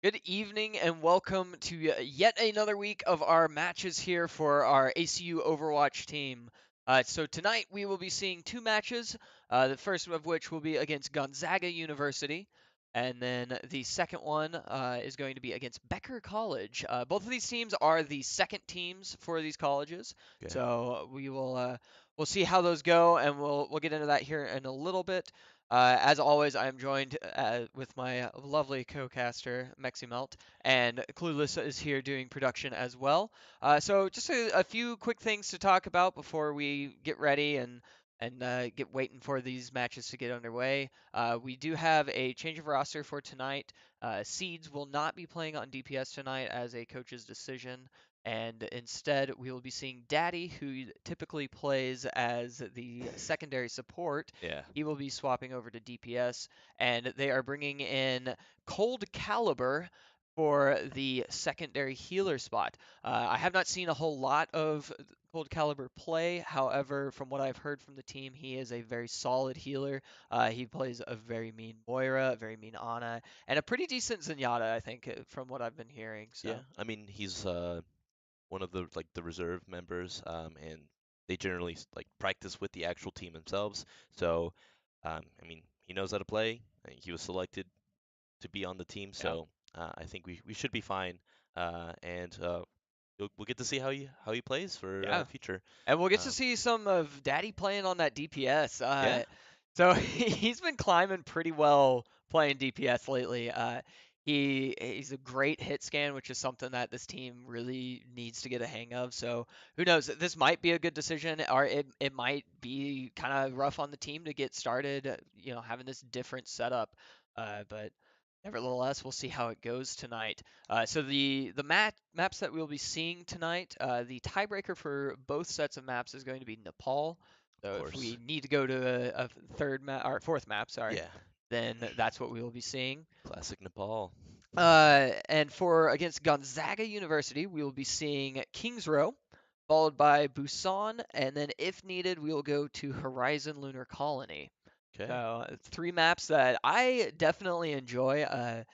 Good evening and welcome to yet another week of our matches here for our ACU Overwatch team. So tonight we will be seeing two matches, the first of which will be against Gonzaga University, and then the second one is going to be against Becker College. Both of these teams are the second teams for these colleges, Okay. so we'll see how those go, and we'll get into that here in a little bit. As always, I am joined with my lovely co-caster, Meximelt, and Clueless is here doing production as well. So just a few quick things to talk about before we get ready and get waiting for these matches to get underway. We do have a change of roster for tonight. Seeds will not be playing on DPS tonight as a coach's decision. And instead, we will be seeing Daddy, who typically plays as the secondary support. Yeah. He will be swapping over to DPS, and they are bringing in Cold Caliber for the secondary healer spot. I have not seen a whole lot of Cold Caliber play. However, from what I've heard from the team, he is a very solid healer. He plays a very mean Moira, a very mean Ana, and a pretty decent Zenyatta, I think, from what I've been hearing. Yeah. So, I mean, he's one of the reserve members, and they generally practice with the actual team themselves. So, I mean, he knows how to play. He was selected to be on the team, yeah. so I think we should be fine. And we'll get to see how he plays for Yeah. future. And we'll get to Um, see some of Daddy playing on that DPS. yeah. So he's been climbing pretty well playing DPS lately. He's a great hit scan, which is something that this team really needs to get a hang of. So who knows? This might be a good decision, or it might be kind of rough on the team to get started. Having this different setup. But nevertheless, we'll see how it goes tonight. So the maps that we'll be seeing tonight, the tiebreaker for both sets of maps is going to be Nepal. Of So if course. we need to go to a third map or fourth map, sorry, Yeah. then that's what we will be seeing. Classic Nepal. And for against Gonzaga University, we will be seeing Kings Row, followed by Busan, and then if needed, we will go to Horizon Lunar Colony. So Okay. three maps that I definitely enjoy. I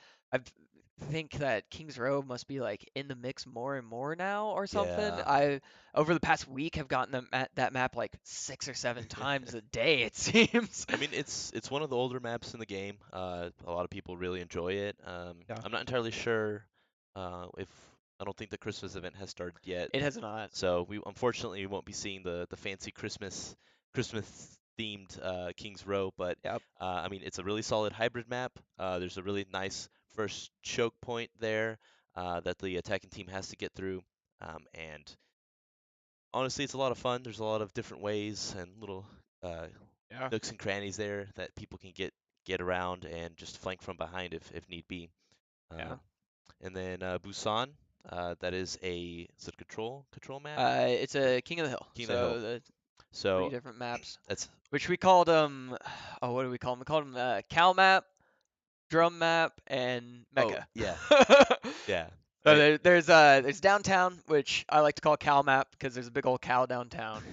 think that Kings Row must be like in the mix more and more now or something. Yeah. I over the past week have gotten that map like 6 or 7 times a day it seems. I mean, it's one of the older maps in the game. A lot of people really enjoy it. Yeah, I'm not entirely sure if I don't think the Christmas event has started yet, it has not. so we unfortunately we won't be seeing the fancy Christmas themed Kings Row. But Yep. I mean, it's a really solid hybrid map. There's a really nice first choke point there that the attacking team has to get through, and honestly, it's a lot of fun. There's a lot of different ways and little uh, Yeah. nooks and crannies there that people can get around and just flank from behind if need be. Yeah. Um, and then Busan, that is it a control map? It's Or a King of the Hill. King of the Hill. So the three So different maps, that's which we called oh, what do we call them? We called them Cal map, Drum map, and oh Mecca. yeah, yeah. So there's downtown, which I like to call cow map because there's a big old cow downtown.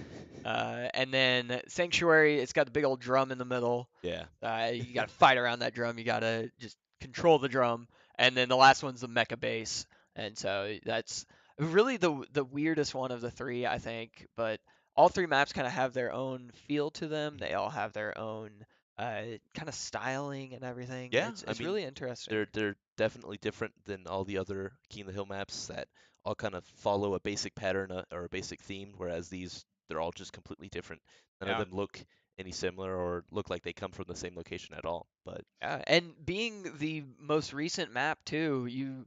And then sanctuary, it's got the big old drum in the middle. Yeah. You got to fight around that drum. You got to just control the drum. And then the last one's the mecha base. And so that's really the weirdest one of the three, I think. But all three maps kind of have their own feel to them. They all have their own kind of styling and everything. Yeah, I It's mean, really interesting. they're definitely different than all the other King of the Hill maps that all kind of follow a basic pattern or a basic theme, whereas these they're all just completely different. None of Yeah. them look any similar or look like they come from the same location at all. But Yeah, and being the most recent map too, you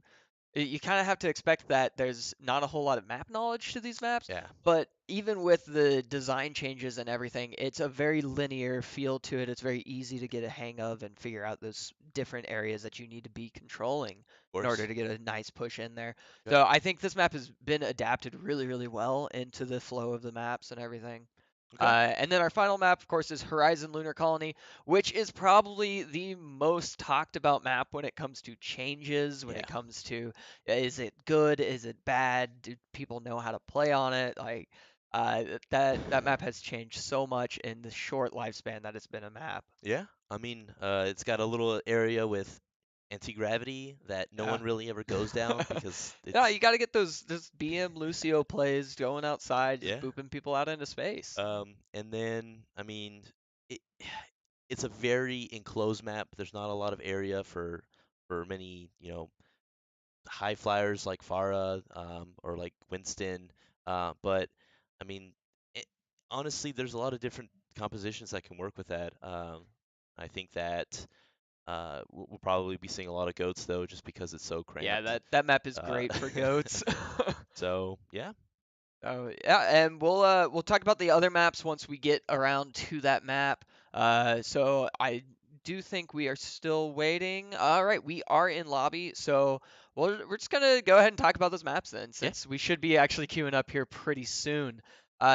kind of have to expect that there's not a whole lot of map knowledge to these maps, yeah, but even with the design changes and everything, it's a very linear feel to it. It's very easy to get a hang of and figure out those different areas that you need to be controlling of in order course. to get a nice push in there. Yep. So I think this map has been adapted really, really well into the flow of the maps and everything. Okay. And then our final map, of course, is Horizon Lunar Colony, which is probably the most talked about map when it comes to changes, when Yeah. it comes to is it good, is it bad, do people know how to play on it? Like that map has changed so much in the short lifespan that it's been a map. Yeah. I mean, it's got a little area with anti-gravity that no Yeah. one really ever goes down because Yeah, it's you got to get those BM Lucio plays going outside, just yeah. booping people out into space. And then I mean, it it's a very enclosed map. There's not a lot of area for many, high flyers like Farah or like Winston. But I mean, it, honestly, there's a lot of different compositions that can work with that. I think that we'll probably be seeing a lot of goats though, just because it's so Yeah, cramped. that map is Uh, great for goats. so yeah, Oh yeah, and we'll talk about the other maps once we get around to that map. So I do think we are still waiting. All right, we are in lobby, so we're just gonna go ahead and talk about those maps then, yeah, since we should be actually queuing up here pretty soon.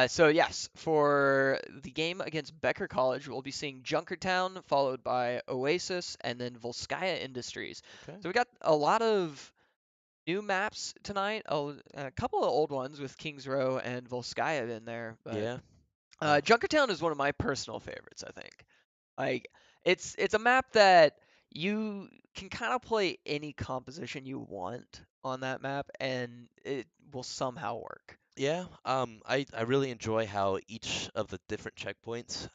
So yes, for the game against Becker College, we'll be seeing Junkertown, followed by Oasis, and then Volskaya Industries. okay, So we got a lot of new maps tonight. Oh, a couple of old ones with Kings Row and Volskaya in there, but yeah. Uh, Junkertown is one of my personal favorites. I think like it's a map that you can kind of play any composition you want on that map, and it will somehow work. Yeah, I really enjoy how each of the different checkpoints,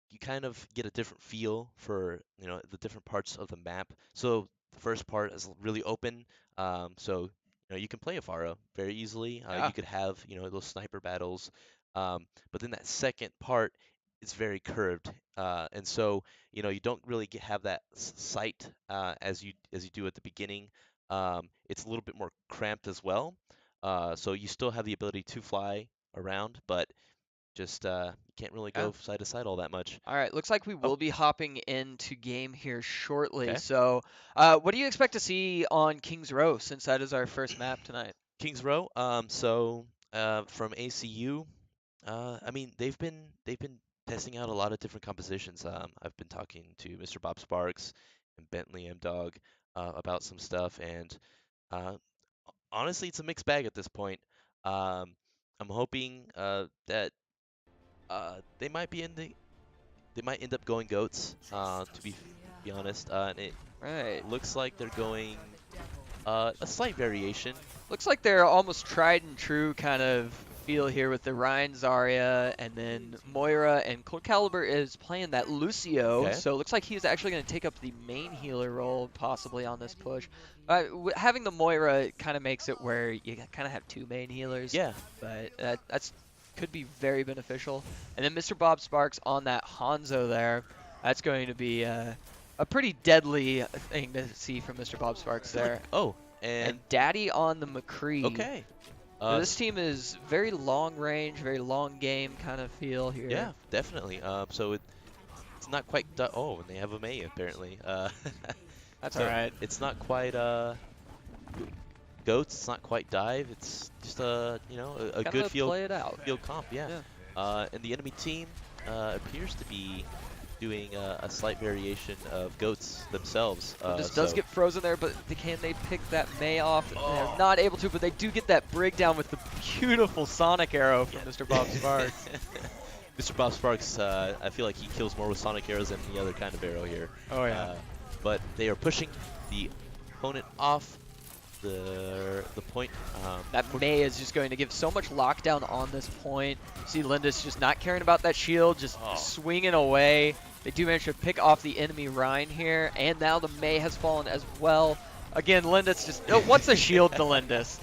you kind of get a different feel for, the different parts of the map. So the first part is really open, so you can play a Pharah very easily. Yeah, You could have, those sniper battles, but then that second part is very curved, and so you don't really have that sight as you do at the beginning. It's a little bit more cramped as well. So you still have the ability to fly around, but just you can't really yeah. go side to side all that much. All right, looks like we Oh, will be hopping into game here shortly. okay. So, what do you expect to see on Kings Row since that is our first map tonight? Kings Row. So from ACU, I mean they've been testing out a lot of different compositions. I've been talking to Mr. Bob Sparks and Bentley M Dog about some stuff, and uh, honestly, it's a mixed bag at this point. Um, I'm hoping that they might be in they might end up going goats. To be honest, and it Right. looks like they're going a slight variation. Looks like they're almost tried and true kind of feel here with the Ryan Zarya, and then Moira, and Cold Caliber is playing that Lucio, Okay. so it looks like he's actually going to take up the main healer role possibly on this push. Having the Moira kind of makes it where you kind of have two main healers, Yeah, but that's could be very beneficial. And then Mr. Bob Sparks on that Hanzo there, that's going to be a pretty deadly thing to see from Mr. Bob I Sparks feel like there. and And Daddy on the McCree. okay. So Uh, this team is very long range, very long game kind of feel here. yeah, definitely. So it's not quite oh, and they have a May apparently. That's all So right. it's not quite goats. It's not quite dive. It's just a good Gotta play it out. field comp. Yeah. Yeah. And the enemy team appears to be doing a slight variation of goats themselves. This does So get frozen there, but can they pick that May off? They're oh, not able to, but they do get that breakdown with the beautiful Sonic arrow from yeah. Mr. Bob Sparks. Mr. Bob Sparks, I feel like he kills more with sonic arrows than any other kind of arrow here. Oh yeah. But they are pushing the opponent off the point. That May is just going to give so much lockdown on this point. See Lindis just not caring about that shield, just Oh. swinging away. They do manage to pick off the enemy Rhine here, and now the May has fallen as well. Again, Lindis just, oh, what's a shield to Lindis?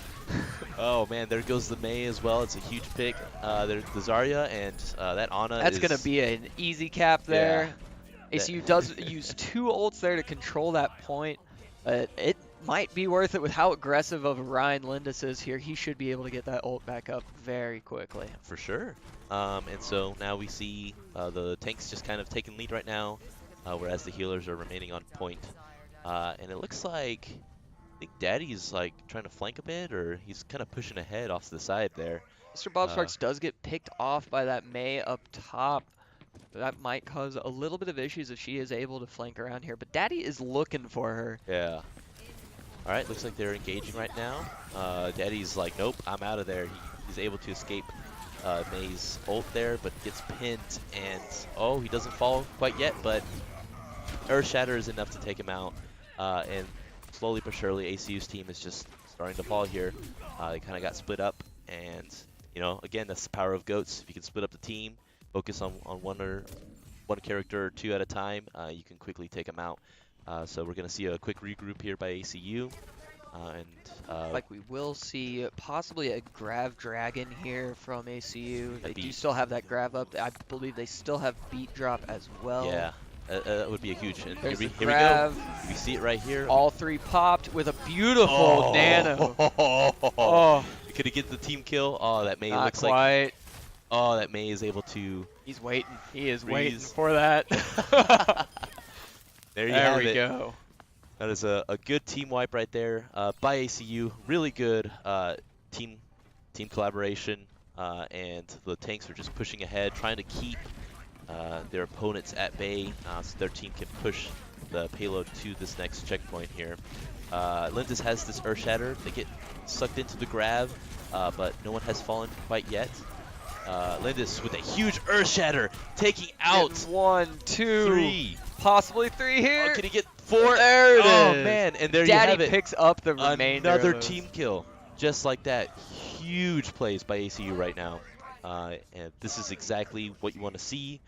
Oh man, there goes the May as well. It's a huge pick. There's the Zarya and that Ana That's is going to be an easy cap there. that- ACU does use two ults there to control that point, but it might be worth it with how aggressive of Ryan Lindis is here. He should be able to get that ult back up very quickly. for sure. And so now we see the tanks just kind of taking lead right now, whereas the healers are remaining on point. And it looks like I think Daddy's like trying to flank a bit, or he's kind of pushing ahead off to the side there. Mr. Bob Uh, Sparks does get picked off by that May up top. That might cause a little bit of issues if she is able to flank around here, but Daddy is looking for her. yeah. All right, looks like they're engaging right now. Daddy's like, nope, I'm out of there. He's able to escape May's ult there, but gets pinned, and oh, he doesn't fall quite yet, but Earth Shatter is enough to take him out. And slowly but surely, ACU's team is just starting to fall here. They kind of got split up, and you know, again, that's the power of GOATs. If you can split up the team, focus on one character or two at a time, you can quickly take them out. So we're gonna see a quick regroup here by ACU, and Like we will see possibly a Grav Dragon here from ACU. They that'd do be, still have that Grav up. I believe they still have Beat Drop as well. yeah, that would be a huge. And There's the here we go. Grav. We see it right here. All three popped with a beautiful nano. Oh, Oh, could he get the team kill? Oh, that Mei not looks like. quite. Oh, that Mei is able to. He's waiting. He is waiting Freeze. for that. There you There have we it. go. That is a good team wipe right there by ACU. Really good team collaboration, and the tanks are just pushing ahead, trying to keep their opponents at bay so their team can push the payload to this next checkpoint here. Lindis has this Earth Shatter. They get sucked into the grab, but no one has fallen quite yet. Lindis with a huge Earth Shatter, taking out Getting 1, 2, 3. possibly 3 here. Oh, can he get 4? There it Oh is. man, and there you Daddy have it. picks up the remainder. Another of those. team kill, just like that. Huge plays by ACU right now, and this is exactly what you want to see,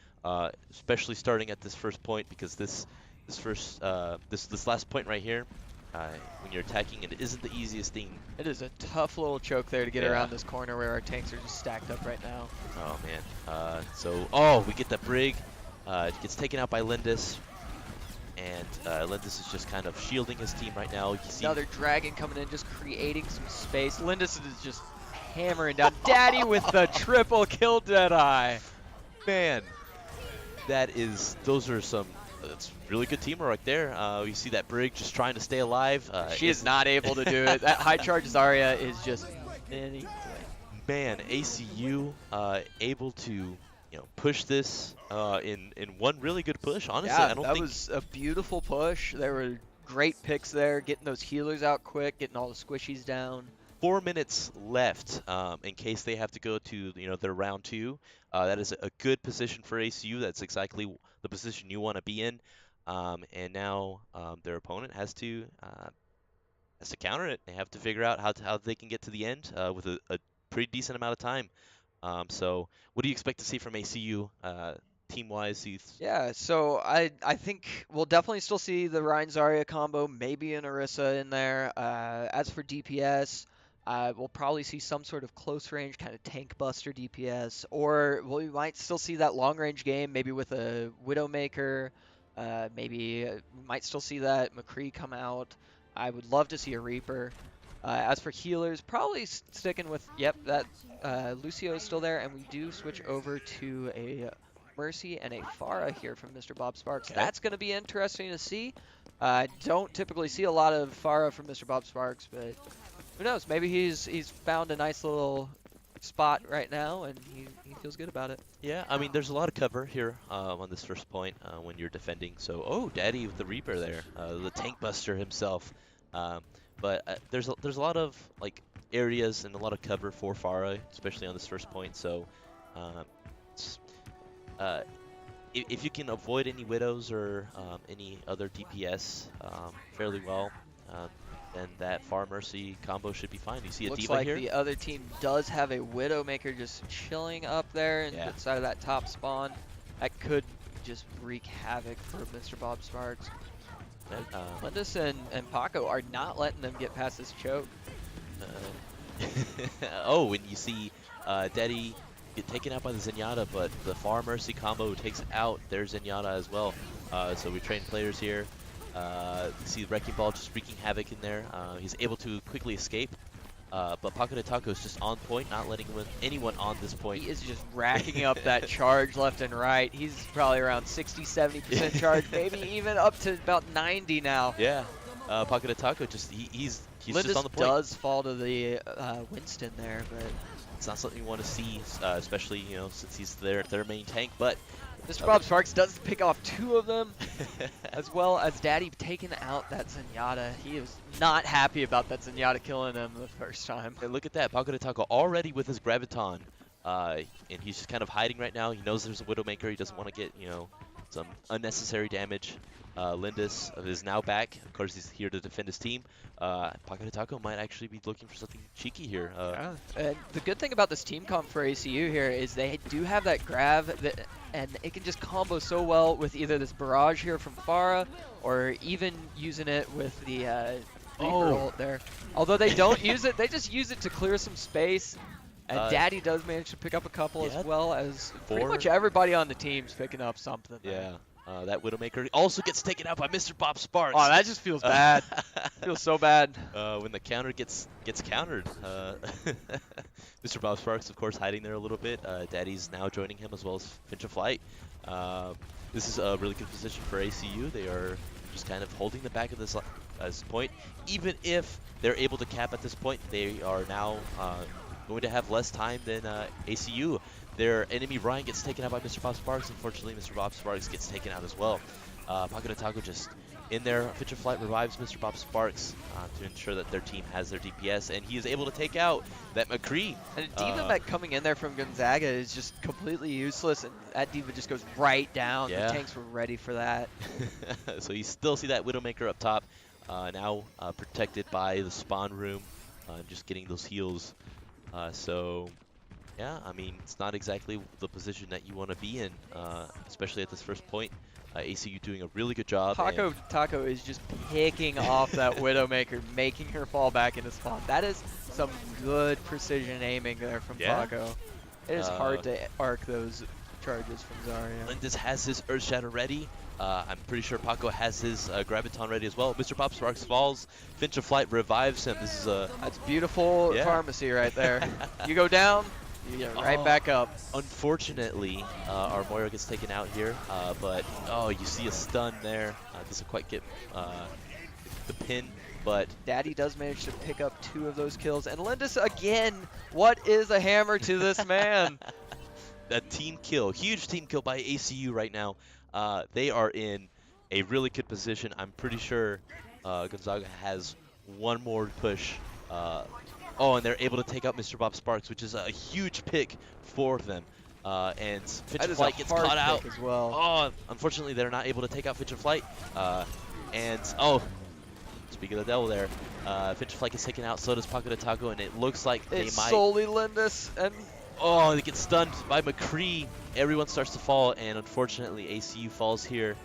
especially starting at this first point, because this last point right here, when you're attacking, it isn't the easiest thing. It is a tough little choke there to get Yeah. around this corner where our tanks are just stacked up right now. Oh man, so we get that brig, it gets taken out by Lindis. And Lindis is just kind of shielding his team right now. You see Another dragon coming in, just creating some space. Lindis is just hammering down. Daddy with the triple kill, Deadeye. Man, those are some, that's really good teamwork right there. You see that brig just trying to stay alive. She is not able to do it. That high charge Zarya is just anything. Man, ACU able to push this in one really good push. Honestly, Yeah, I don't that think was a beautiful push. There were great picks there, getting those healers out quick, getting all the squishies down. 4 minutes left in case they have to go to their round 2. That is a good position for ACU. That's exactly the position you want to be in. And now their opponent has to counter it. They have to figure out how they can get to the end with a pretty decent amount of time. So what do you expect to see from ACU team-wise? Yeah, so I think we'll definitely still see the Ryan Zarya combo, maybe an Orisa in there. As for DPS, we'll probably see some sort of close range kind of tank buster DPS, or we might still see that long range game, maybe with a Widowmaker. Maybe we might still see that McCree come out. I would love to see a Reaper. As for healers, probably sticking with, yep, that Lucio is still there, and we do switch over to a Mercy and a Pharah here from Mr. Bob Sparks. Okay. That's going to be interesting to see. Don't typically see a lot of Pharah from Mr. Bob Sparks, but who knows? Maybe he's found a nice little spot right now, and he feels good about it. Yeah, I mean, there's a lot of cover here on this first point when you're defending. So, Daddy with the Reaper there, the tank buster himself. But there's a lot of areas and a lot of cover for Pharah, especially on this first point. So, if you can avoid any widows or any other DPS fairly well, then that Pharah Mercy combo should be fine. You see a Looks diva like here? the other team does have a Widowmaker just chilling up there inside of that top spawn. That could just wreak havoc for Mr. Bob Sparks. Lindis and Paco are not letting them get past this choke. When you see Daddy get taken out by the Zenyatta, but the Pharah Mercy combo takes out their Zenyatta as well. So we train players here. You see Wrecking Ball just wreaking havoc in there. He's able to quickly escape. But Paco de Taco is just on point, not letting anyone on this point. He is just racking up that charge left and right. He's probably around 60-70% charge, maybe even up to about 90 now. Yeah, Paco de Taco he's Lindis just on the point. does fall to the Winston there, but it's not something you want to see, especially since he's their main tank. But Mr. Bob Sparks does pick off 2 of them, as well as Daddy taking out that Zenyatta. He was not happy about that Zenyatta killing him the first time. And look at that, Paco de Taco already with his Graviton, and he's just kind of hiding right now. He knows there's a Widowmaker. He doesn't want to get some unnecessary damage. Lindis is now back. Of course, he's here to defend his team. Paco Taco might actually be looking for something cheeky here. Yeah, and the good thing about this team comp for ACU here is they do have that grab that, and it can just combo so well with either this barrage here from Farah or even using it with the Reaper ult there. Although they don't use it, they just use it to clear some space. And Daddy does manage to pick up a couple yeah, as well as pretty 4. much everybody on the team's picking up something there. Yeah. That Widowmaker also gets taken out by Mr. Bob Sparks. Oh, that just feels bad. Feels so bad. When the counter gets countered. Mr. Bob Sparks, of course, hiding there a little bit. Daddy's now joining him as well as Finch of Flight. This is a really good position for ACU. They are just kind of holding the back of this point. Even if they're able to cap at this point, they are now going to have less time than ACU. Their enemy Ryan gets taken out by Mr. Bob Sparks. Unfortunately, Mr. Bob Sparks gets taken out as well. Paco de Taco just in there. Finch of Flight revives Mr. Bob Sparks to ensure that their team has their DPS, and he is able to take out that McCree. And a D.Va mech coming in there from Gonzaga is just completely useless, and that D.Va just goes right down. Yeah. The tanks were ready for that. So you still see that Widowmaker up top, now protected by the spawn room, just getting those heals. So, yeah, I mean, it's not exactly the position that you want to be in, especially at this first point. ACU doing a really good job. Paco Taco is just picking off that Widowmaker, making her fall back into spawn. That is some good precision aiming there from Paco. It is hard to arc those charges from Zarya. Lindis has his Earth Shatter ready. I'm pretty sure Paco has his Graviton ready as well. Mr. Bob Sparks falls. Finch of Flight revives him. This is a... That's beautiful pharmacy right there. You go down, you get right back up. Unfortunately, our Moira gets taken out here, but you see a stun there. Doesn't quite get the pin, but Daddy does manage to pick up 2 of those kills. And Lindis again, what is a hammer to this man? A team kill, huge team kill by ACU right now. They are in a really good position. I'm pretty sure Gonzaga has one more push. And they're able to take out Mr. Bob Sparks, which is a huge pick for them. And Finch of Flight gets caught out as well. Oh, unfortunately, they're not able to take out Finch of Flight. Speaking of the devil there, Finch of Flight gets taken out, so does Paco de Taco, and it looks like they might... solely Lindis, and... Oh, they get stunned by McCree. Everyone starts to fall, and unfortunately, ACU falls here.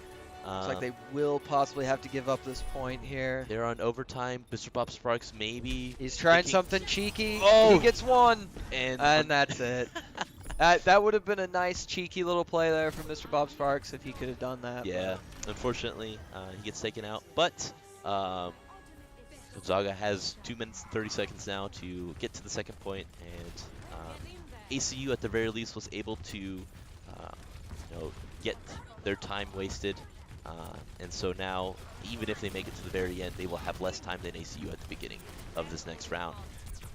Looks like they will possibly have to give up this point here. They're on overtime. Mr. Bob Sparks maybe... He's trying something cheeky. Oh! He gets one, and that's it. That would have been a nice cheeky little play there from Mr. Bob Sparks if he could have done that. Yeah, unfortunately, he gets taken out. But Gonzaga has 2 minutes and 30 seconds now to get to the second point, and ACU at the very least was able to get their time wasted. And so now, even if they make it to the very end, they will have less time than ACU at the beginning of this next round.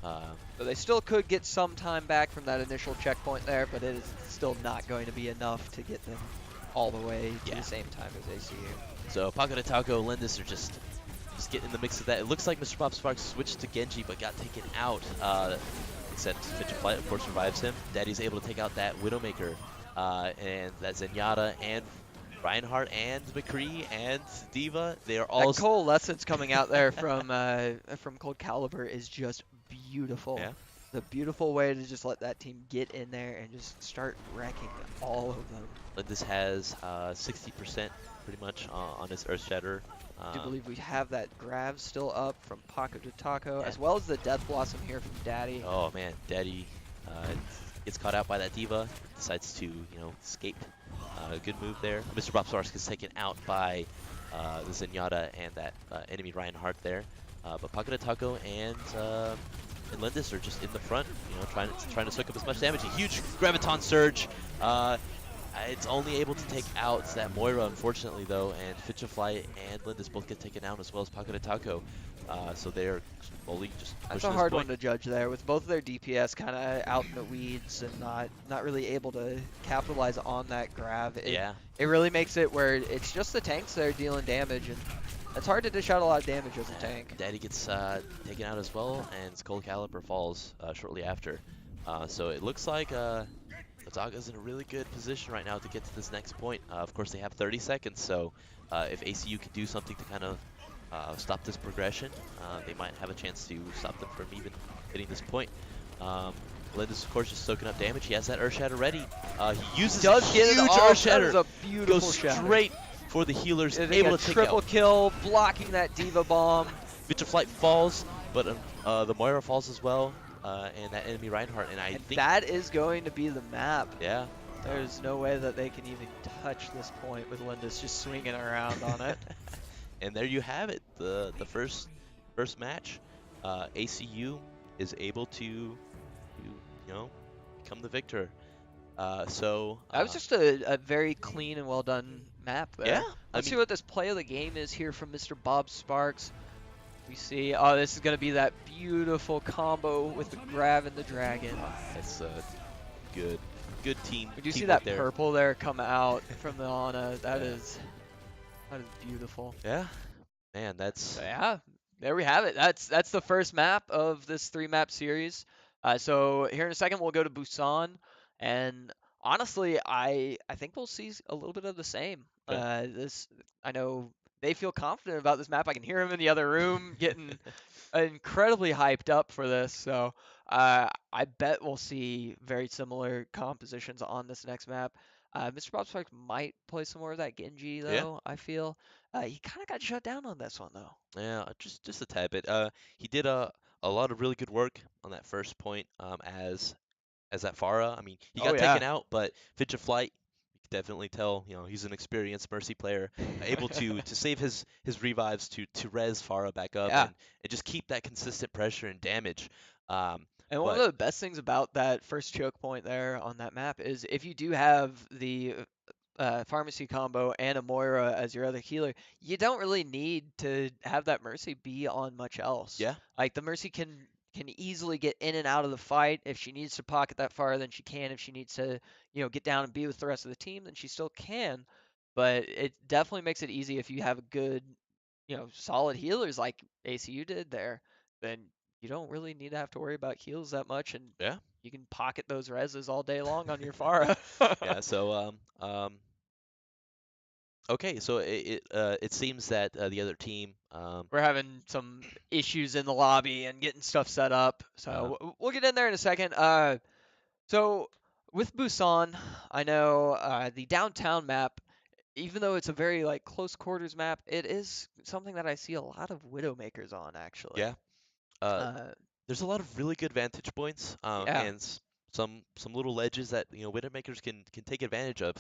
So they still could get some time back from that initial checkpoint there, but it is still not going to be enough to get them all the way to the same time as ACU. So Paco de Taco, Lindis are just getting in the mix of that. It looks like Mr. Bob Sparks switched to Genji, but got taken out. Except Finch of Flight, of course, revives him. Daddy's able to take out that Widowmaker, and that Zenyatta, and Reinhardt, and McCree, and D.Va. They are all... That coalescence coming out there from Cold Caliber is just beautiful. Yeah. The beautiful way to just let that team get in there and just start wrecking all of them. Lindis has 60% pretty much on his Earth Shatter. I do believe we have that grab still up from Paco de Taco, as well as the Death Blossom here from Daddy. Oh man, Daddy gets caught out by that D.Va, decides to escape. Good move there. Mr. Bob Sparks gets taken out by the Zenyatta and that enemy Reinhardt there. But Paco de Taco and Lindis are just in the front, trying to soak up as much damage. A huge Graviton Surge. It's only able to take out that Moira, unfortunately, though, and Finch of Flight and Lindis both get taken out, as well as Paco de Taco. So they're slowly just pushing. That's a hard one to judge there, with both of their DPS kind of out in the weeds and not really able to capitalize on that grab. It really makes it where it's just the tanks that are dealing damage, and it's hard to dish out a lot of damage as a tank. Daddy gets taken out as well, and Cold Caliber falls shortly after. So it looks like Gonzaga's in a really good position right now to get to this next point. Of course, they have 30 seconds, so if ACU can do something to kind of stop this progression, they might have a chance to stop them from even hitting this point. Melinda's, of course, just soaking up damage. He has that Earth Shatter ready. He uses Does a get it huge off. Earth Shatter. That is a beautiful Goes shatter. straight for the healers, Getting able a to take triple out. kill, blocking that Diva bomb. Victor Flight falls, but the Moira falls as well, and that enemy Reinhardt. And I think that is going to be the map. Yeah. There's no way that they can even touch this point with Linda's just swinging around on it. And there you have it, the first match. ACU is able to become the victor. That was just a very clean and well done map there. Yeah. Let's see what this play of the game is here from Mr. Bob Sparks. We see, oh, this is going to be that beautiful combo with the grab and the dragon. That's a good team. Did you see that purple there come out from the Ana? That is beautiful. Yeah, man, that's. So yeah, there we have it. That's the first map of this 3-map series. So here in a second we'll go to Busan, and honestly, I think we'll see a little bit of the same. Okay. I know they feel confident about this map. I can hear them in the other room getting incredibly hyped up for this. So I bet we'll see very similar compositions on this next map. Mr. Bob Sparks might play some more of that Genji though. I feel he kind of got shut down on this one though. Yeah, just a tad bit. He did a lot of really good work on that first point. As that Pharah. I mean, he got taken out, but Fitch of Flight, you can definitely tell, he's an experienced Mercy player, able to save his revives to res Pharah back up and just keep that consistent pressure and damage. And one of the best things about that first choke point there on that map is if you do have the pharmacy combo and a Moira as your other healer, you don't really need to have that Mercy be on much else. Yeah. Like the Mercy can easily get in and out of the fight. If she needs to pocket that far, then she can. If she needs to, get down and be with the rest of the team, then she still can. But it definitely makes it easy if you have a good, solid healers like ACU did there. Then you don't really need to have to worry about heals that much, and you can pocket those reses all day long on your Pharah. Yeah. So okay, so it seems that the other team we're having some issues in the lobby and getting stuff set up, so we'll get in there in a second. So with Busan, I know the downtown map, even though it's a very close quarters map, it is something that I see a lot of Widowmakers on actually. Yeah. There's a lot of really good vantage points and some little ledges that Widowmakers can take advantage of,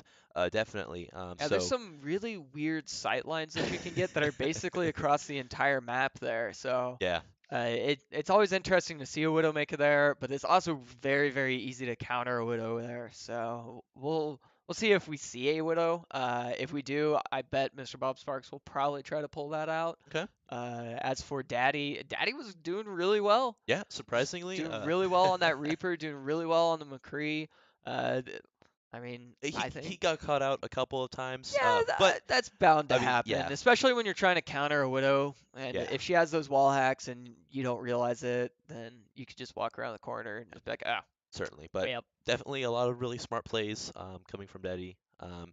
definitely. There's some really weird sight lines that you can get that are basically across the entire map there. So yeah, it's always interesting to see a Widowmaker there, but it's also very, very easy to counter a Widow there. So we'll see if we see a Widow. If we do, I bet Mr. Bob Sparks will probably try to pull that out. Okay. As for Daddy was doing really well. Yeah, surprisingly. Doing really well on that Reaper, doing really well on the McCree. I mean, I think he got caught out a couple of times. Yeah, but that's bound to happen, yeah. especially when you're trying to counter a Widow. And if she has those wall hacks and you don't realize it, then you could just walk around the corner and just be like, certainly. But definitely a lot of really smart plays coming from Daddy. I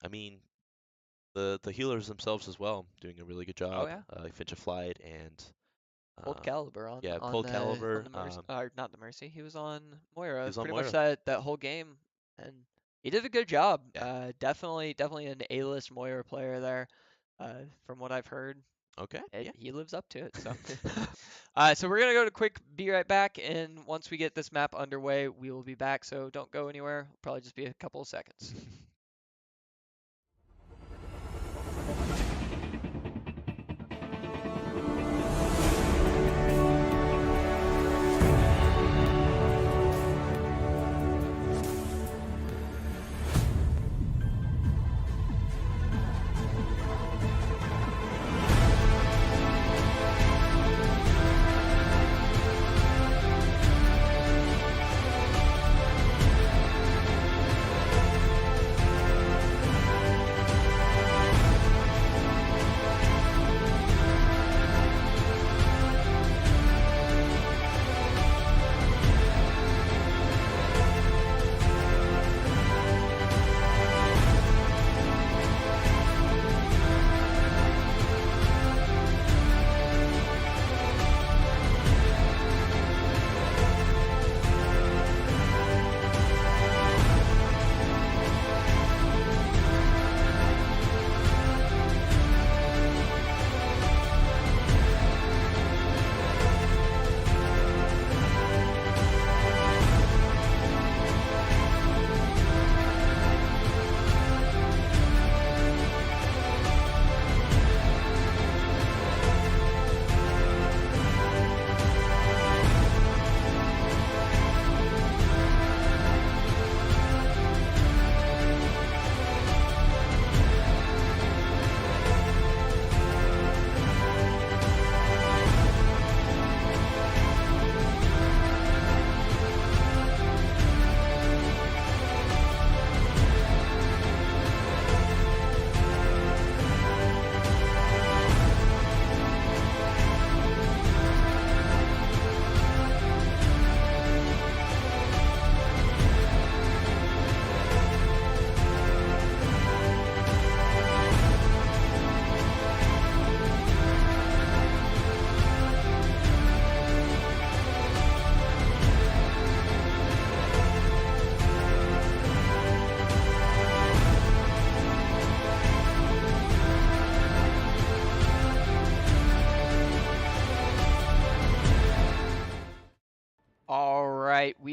mean, the healers themselves as well doing a really good job. Finch of Flight and Cold Caliber on Cold Caliber. Not the Mercy. He was on Moira. He was on pretty Moira. much that whole game, and he did a good job. Definitely an A-list Moira player there, from what I've heard. Okay. He lives up to it. So, so we're gonna go to quick. Be right back, and once we get this map underway, we will be back. So don't go anywhere. It'll probably just be a couple of seconds.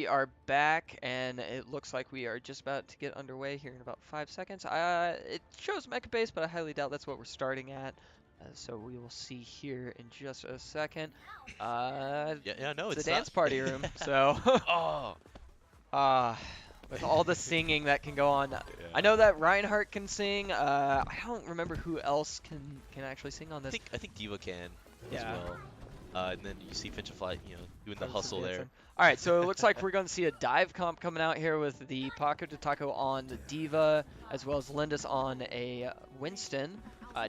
we are back, and it looks like we are just about to get underway here in about 5 seconds. It shows Mecha Base, but I highly doubt that's what we're starting at. So we will see here in just a second. Yeah, no, It's a it's not. dance party room, so Oh, uh, with all the singing that can go on. I yeah. know that Reinhardt can sing. I don't remember who else can actually sing on this. I think Diva can as Yeah. well. And then you see Finch of Flight, doing the Doing some hustle there. dancing. All right, so it looks like we're going to see a dive comp coming out here with the Paco de Taco on the Diva, as well as Lindis on a Winston.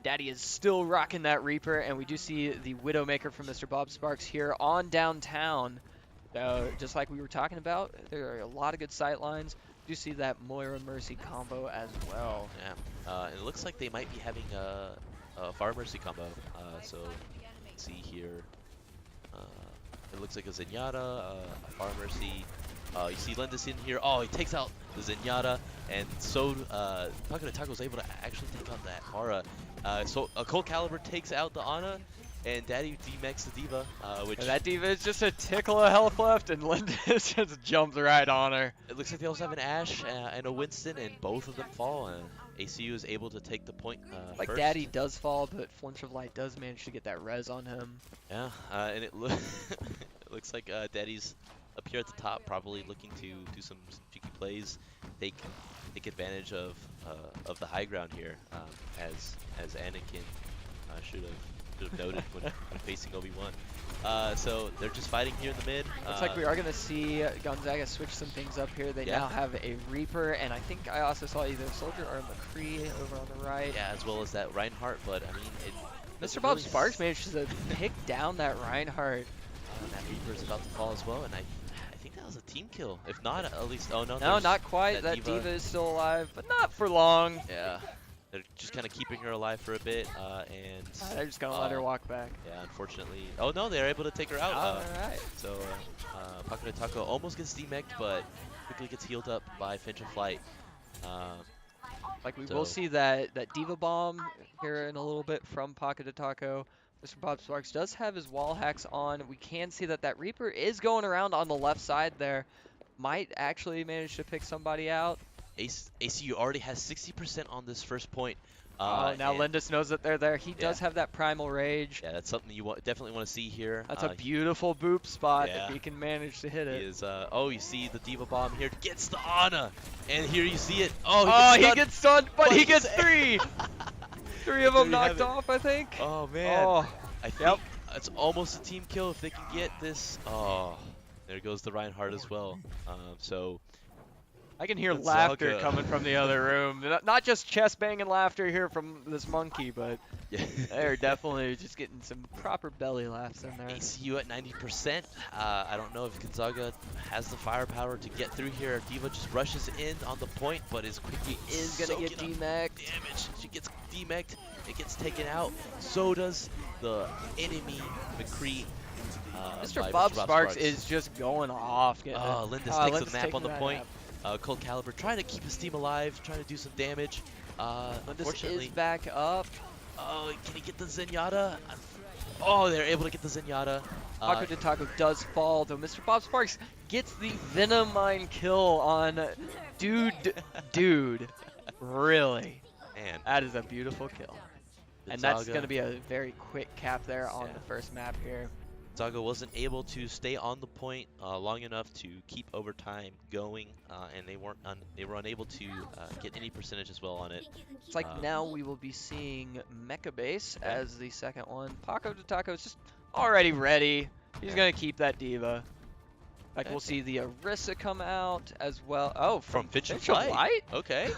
Daddy is still rocking that Reaper, and we do see the Widowmaker from Mr. Bob Sparks here on downtown. Just like we were talking about, there are a lot of good sight lines. We do see that Moira Mercy combo as well. Yeah. And it looks like they might be having a Fire Mercy combo. So let's see here. It looks like a Zenyatta, a Fire Mercy. You see Lindis in here. Oh, he takes out the Zenyatta, and so Paco de Taco is able to actually take out that Mara. So a Cold Caliber takes out the Ana, and Daddy demechs the Diva, which And that Diva is just a tickle of health left, and Lindis just jumps right on her. it looks like they also have an Ashe and a Winston, and both of them fall. And ACU is able to take the point Like first. Daddy does fall, but Flinch of Light does manage to get that res on him. Yeah, and it looks like Daddy's up here at the top, probably looking to do some cheeky plays, take advantage of the high ground here, as Anakin should have noted when facing Obi-Wan. So they're just fighting here in the mid. Looks like we are going to see Gonzaga switch some things up here. They now have a Reaper, and I think I also saw either Soldier or McCree over on the right. Yeah, as well as that Reinhardt, but I mean, Mr. Bob Sparks managed to pick down that Reinhardt. That Reaper is about to fall as well, and I think that was a team kill. If not, at least, oh no. No, not quite. That Diva is still alive, but not for long. Yeah. They're just kind of keeping her alive for a bit, and they're just gonna let her walk back. Yeah, unfortunately. Oh no, they're able to take her out. All right. So Paco de Taco almost gets demech'd, but quickly gets healed up by Finch of Flight. Like we will see that Diva bomb here in a little bit from Paco de Taco. Mr. Bob Sparks does have his wall hacks on. We can see that Reaper is going around on the left side there. Might actually manage to pick somebody out. ACU already has 60% on this first point. Now Lindis knows that they're there. He does have that Primal Rage. Yeah, that's something you definitely want to see here. That's a beautiful boop spot if he can manage to hit it. He is, oh, you see the Diva Bomb here. Gets the Ana. And here you see it. He gets stunned, but he gets three. Three of them knocked off, I think. Oh, man. I think it's almost a team kill if they can get this. Oh, there goes the Reinhardt as well. So I can hear laughter coming from the other room. Not just chest banging laughter here from this monkey, but they're definitely just getting some proper belly laughs in there. ACU at 90%. I don't know if Gonzaga has the firepower to get through here. Diva just rushes in on the point, but is quickly gonna get demech'd. Damage. She gets demech'd. It gets taken out. So does the enemy McCree. Mr. Bob Sparks is just going off. Lindis takes the nap on the point. Cold Caliber trying to keep his team alive, trying to do some damage. Lindis is back up. Oh, can he get the Zenyatta? Oh, they're able to get the Zenyatta. Paco de Taco does fall, though Mr. Bob Sparks gets the Venom Mine kill on dude. Really? Man. That is a beautiful kill. And that's going to be a very quick cap there on the first map here. Gonzaga wasn't able to stay on the point long enough to keep overtime going, and they were unable to get any percentage as well on it. It's like now we will be seeing Mecha Base as the second one. Paco de Taco is just already ready. He's gonna keep that Diva. Like we'll see the Orisa come out as well. Oh, from Finch of Light. Light. Okay.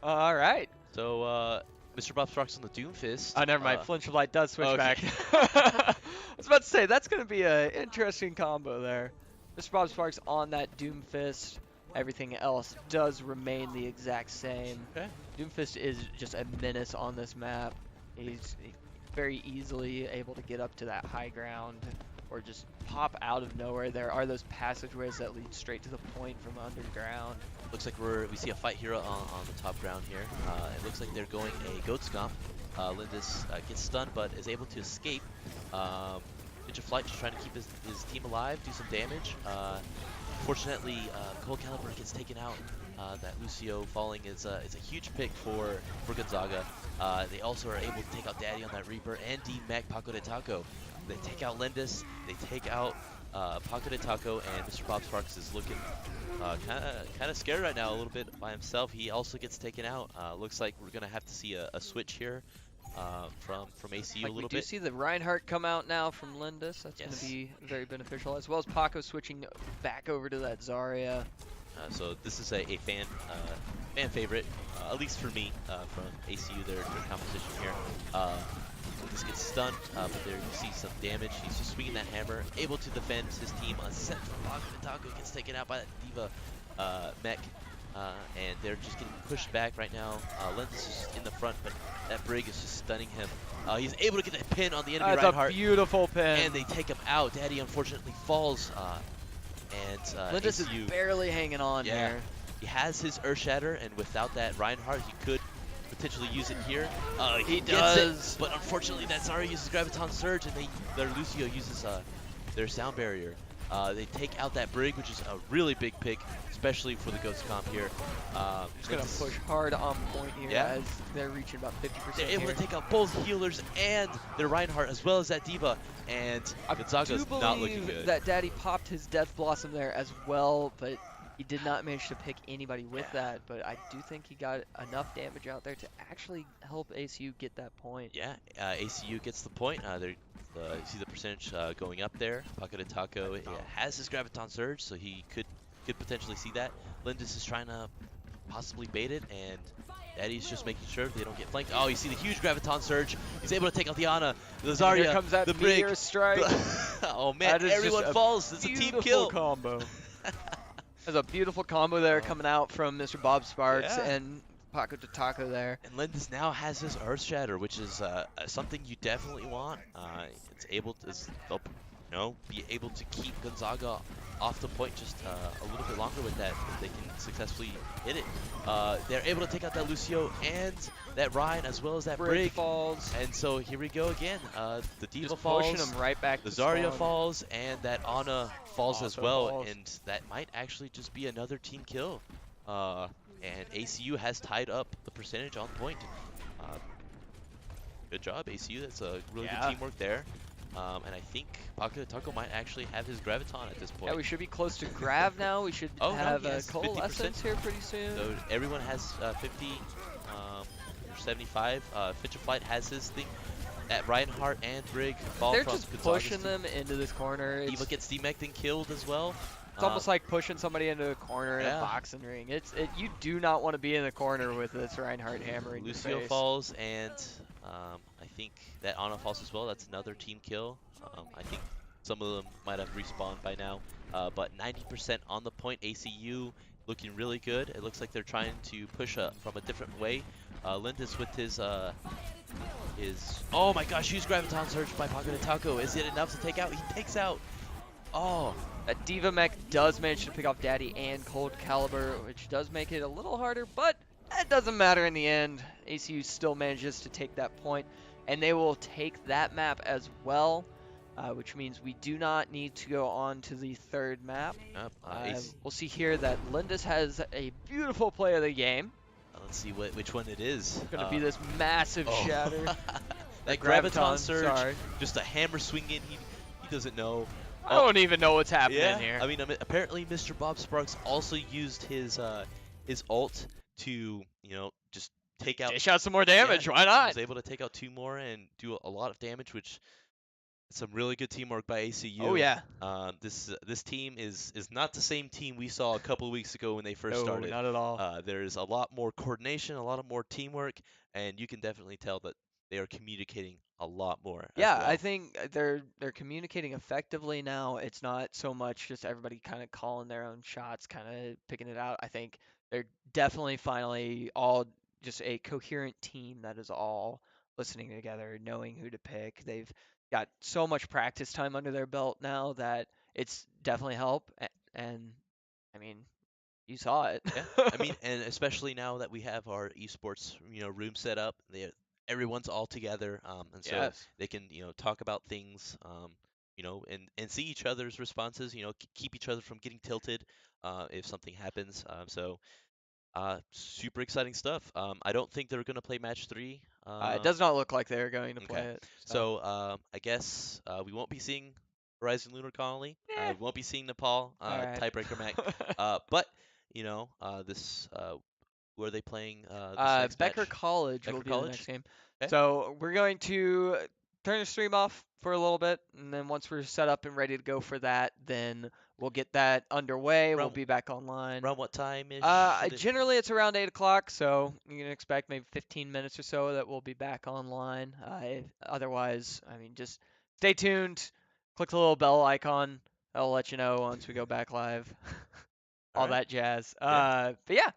All right. So Mr. Bob Sparks on the Doomfist. Oh, never mind. Flinch of Light does switch back. I was about to say, that's going to be an interesting combo there. Mr. Bob Sparks on that Doomfist. Everything else does remain the exact same. Okay. Doomfist is just a menace on this map. He's very easily able to get up to that high ground or just pop out of nowhere. There are those passageways that lead straight to the point from underground. Looks like we see a fight here on the top ground here. It looks like they're going a goat scomp. Lindis gets stunned but is able to escape. Finch of Flight just trying to keep his team alive, do some damage. Unfortunately, Cole Caliber gets taken out. That Lucio falling is a huge pick for Gonzaga. They also are able to take out Daddy on that Reaper and D Mac Paco de Taco. They take out Lindis. They take out Paco de Taco, and Mr. Bob Sparks is looking kind of scared right now, a little bit by himself. He also gets taken out. Looks like we're gonna have to see a switch here from ACU a Like we little do bit. see the Reinhardt come out now from Lindis. That's going to Yes. be very beneficial, as well as Paco switching back over to that Zarya. So this is a fan favorite, at least for me, from ACU, their composition here. This gets stunned, but there you see some damage. He's just swinging that hammer, able to defend his team. A set from Paco de Taco gets taken out by that Diva mech, and they're just getting pushed back right now. Lens is just in the front, but that Brig is just stunning him. He's able to get that pin on the enemy That's a Reinhardt, beautiful pin. and they take him out. Daddy unfortunately falls, and Lindis is ACU, barely hanging on yeah, here. he has his Earth Shatter, and without that Reinhardt, he could potentially use it here. He gets does. it, but unfortunately that Zarya uses Graviton Surge, and their Lucio uses their Sound Barrier. They take out that Brig, which is a really big pick, especially for the Ghost comp here. Just going to push hard on point here Yeah. as they're reaching about 50% They're able here. to take out both healers and their Reinhardt, as well as that Diva, and I Gonzaga's do not looking believe good. that Daddy popped his Death Blossom there as well, but he did not manage to pick anybody with that. But I do think he got enough damage out there to actually help ACU get that point. Yeah, ACU gets the point. You see the percentage going up there. Paco de Taco has his Graviton Surge, so he could potentially see that. Lindis is trying to possibly bait it, and Daddy's just making sure they don't get flanked. Oh, you see the huge Graviton Surge. He's able to take out the Ana, the Zarya, Here comes that the Brig. meteor strike. Oh man, That is just everyone a falls. It's a team beautiful kill. combo. There's a beautiful combo there Oh. coming out from Mr. Bob Sparks Yeah. and Paco de Taco there. And Lindis now has his Earth Shatter, which is something you definitely want. It's able to, they'll, be able to keep Gonzaga off the point just a little bit longer with that, if they can successfully hit it. They're able to take out that Lucio and that Ryan, as well as that Brig. falls. And so here we go again. The Diva Just falls, pushing him right back the to Zarya spawn. falls, and that Ana falls as Also well. falls. And that might actually just be another team kill. And ACU has tied up the percentage on point. Uh, good job, ACU. That's a really good teamwork there. And I think Paco de Taco might actually have his Graviton at this point. Yeah, we should be close to Grav now. We should Oh, no, have he a has 50%. Coalescence here pretty soon. So everyone has 50 or 75. Fitch of Flight has his thing. At Reinhardt and Brig fall They're from just Gonzaga's pushing team. them into this corner. Diva gets demeched and killed as well. It's almost like pushing somebody into a corner in yeah. a boxing ring. You do not want to be in the corner with this Reinhardt hammering your Lucio face. falls, and I think that Ana falls as well. That's another team kill. I think some of them might have respawned by now. But 90% on the point. ACU looking really good. It looks like they're trying to push up from a different way. Lindis with his oh my gosh, huge Graviton Surge by Paco de Taco. Is it enough to take out? He takes out. Oh, That Diva mech does manage to pick off Daddy and Cold Caliber, which does make it a little harder, but it doesn't matter in the end. ACU still manages to take that point, and they will take that map as well, which means we do not need to go on to the third map. We'll see here that Lindis has a beautiful play of the game. let's see which one it is. Going to be this massive shatter. That Graviton Graviton Surge, sorry. just a hammer swing in. He doesn't know. I don't even know what's happening Yeah, here. I mean, apparently Mr. Bob Sparks also used his ult to, just take out. Dish out some more damage. Yeah, Why he not? was able to take out 2 more and do a lot of damage, which is some really good teamwork by ACU. Oh yeah. This team is not the same team we saw a couple of weeks ago when they first No, started. not at all. There's a lot more coordination, a lot of more teamwork, and you can definitely tell that they are communicating a lot more. Yeah, as well. I think they're communicating effectively now. It's not so much just everybody kind of calling their own shots, kind of picking it out. I think they're definitely finally all just a coherent team that is all listening together, knowing who to pick. They've got so much practice time under their belt now that it's definitely helped. And I mean, you saw it. Yeah, I mean, and especially now that we have our esports, room set up, everyone's all together, and so Yes. they can, talk about things. and see each other's responses. Keep each other from getting tilted if something happens. Super exciting stuff. I don't think they're gonna play match three. It does not look like they're going to Okay. play it. So, So I guess we won't be seeing Horizon Lunar Colony. eh, We won't be seeing Nepal all right. tiebreaker match. But this who are they playing this next Becker match? College will Becker be the next College. game. Okay. So we're going to turn the stream off for a little bit, and then once we're set up and ready to go for that, then we'll get that underway. We'll Around be back online. around what time ish should it? Generally it's around 8 o'clock, so you can expect maybe 15 minutes or so that we'll be back online. Otherwise, I mean, just stay tuned. Click the little bell icon. I'll let you know once we go back live. All All right. that jazz. Yeah. But yeah,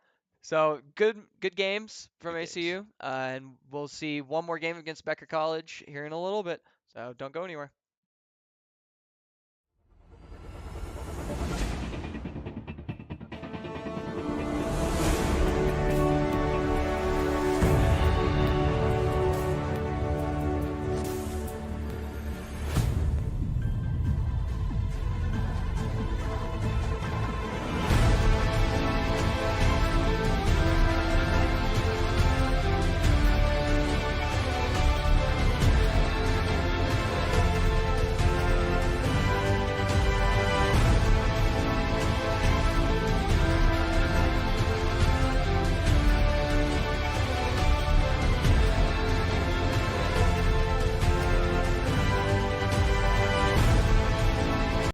so good games from Good games. ACU, and we'll see one more game against Becker College here in a little bit. So don't go anywhere.